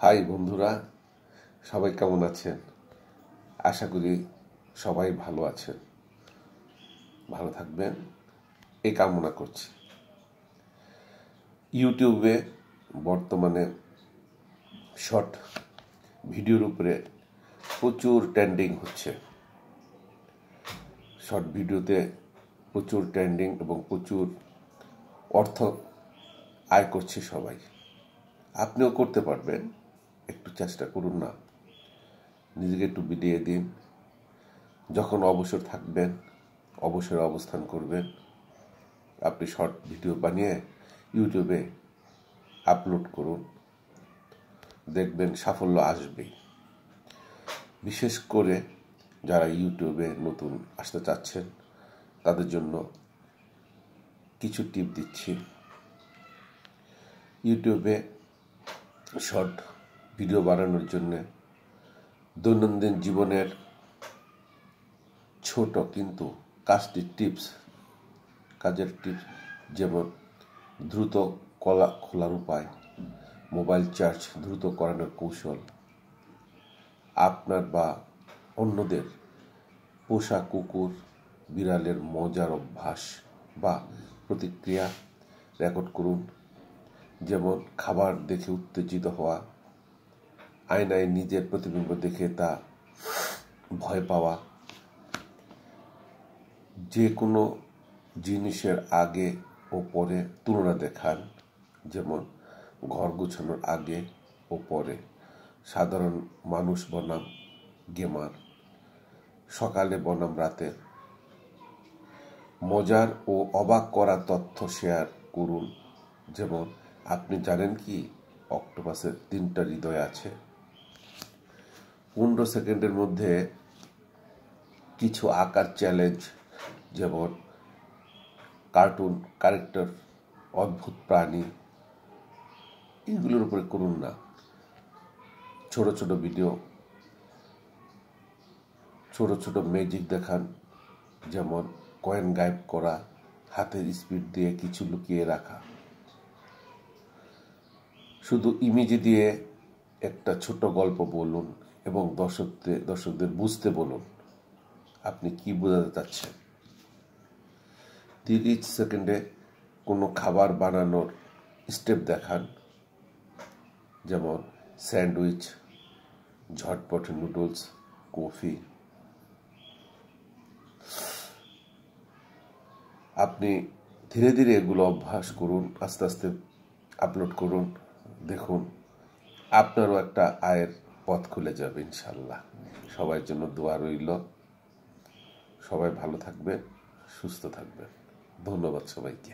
High বন্ধুরা, সবাই কেমন আছেন? আশা করি সবাই ভালো আছেন, ভালো থাকবেন এই কামনা করছি। ইউটিউবে বর্তমানে শর্ট ভিডিওর উপরে প্রচুর ট্রেন্ডিং হচ্ছে। শর্ট ভিডিওতে প্রচুর ট্রেন্ডিং এবং প্রচুর অর্থ আয় করছে সবাই। আপনিও করতে পারবেন, একটু চেষ্টা করুন না, নিজেকে একটু বিলিয়ে দিন। যখন অবসর থাকবেন, অবসরে অবস্থান করবেন, আপনি শর্ট ভিডিও বানিয়ে ইউটিউবে আপলোড করুন, দেখবেন সাফল্য আসবেই। বিশেষ করে যারা ইউটিউবে নতুন আসতে চাচ্ছেন তাদের জন্য কিছু টিপ দিচ্ছি। ইউটিউবে শর্ট ভিডিও বানানোর জন্য দৈনন্দিন জীবনের ছোট কিন্তু কাজের টিপস, যেমন দ্রুত খোলার উপায়, মোবাইল চার্জ দ্রুত করানোর কৌশল, আপনার বা অন্যদের পোষা কুকুর বিড়ালের মজার অভ্যাস বা প্রতিক্রিয়া রেকর্ড করুন, যেমন খাবার দেখে উত্তেজিত হওয়া, আয়নায় নিজের প্রতিবিম্ব দেখে তা ভয় পাওয়া, যে কোনো জিনিসের আগে ও পরে তুলনা দেখান, যেমন ঘর গোছানোর আগে ও পরে, সাধারণ মানুষ বনাম গেমার, সকালে বনাম রাতে, মজার ও অবাক করা তথ্য শেয়ার করুন, যেমন আপনি জানেন কি অক্টোপাসের 3টা হৃদয় আছে। 15 সেকেন্ডের মধ্যে কিছু আঁকার চ্যালেঞ্জ, যেমন কার্টুন ক্যারেক্টার, অদ্ভুত প্রাণী, এগুলোর উপরে করুন না। ছোট ছোট ভিডিও, ছোট ছোট ম্যাজিক দেখান, যেমন কয়েন গায়েব করা, হাতের স্পিড দিয়ে কিছু লুকিয়ে রাখা। শুধু ইমেজি দিয়ে একটা ছোট গল্প বলুন এবং দর্শকদের বুঝতে বলুন আপনি কি বোঝাতে চাচ্ছেন। 30 সেকেন্ডে কোনো খাবার বানানোর স্টেপ দেখান, যেমন স্যান্ডউইচ, ঝটপট নুডলস, কফি। আপনি ধীরে ধীরে এগুলো অভ্যাস করুন, আস্তে আস্তে আপলোড করুন, দেখুন আপনারও একটা আয়ের পথ খুলে যাবে ইনশাল্লাহ। সবার জন্য দোয়া রইল। সবাই ভালো থাকবেন, সুস্থ থাকবেন। ধন্যবাদ সবাইকে।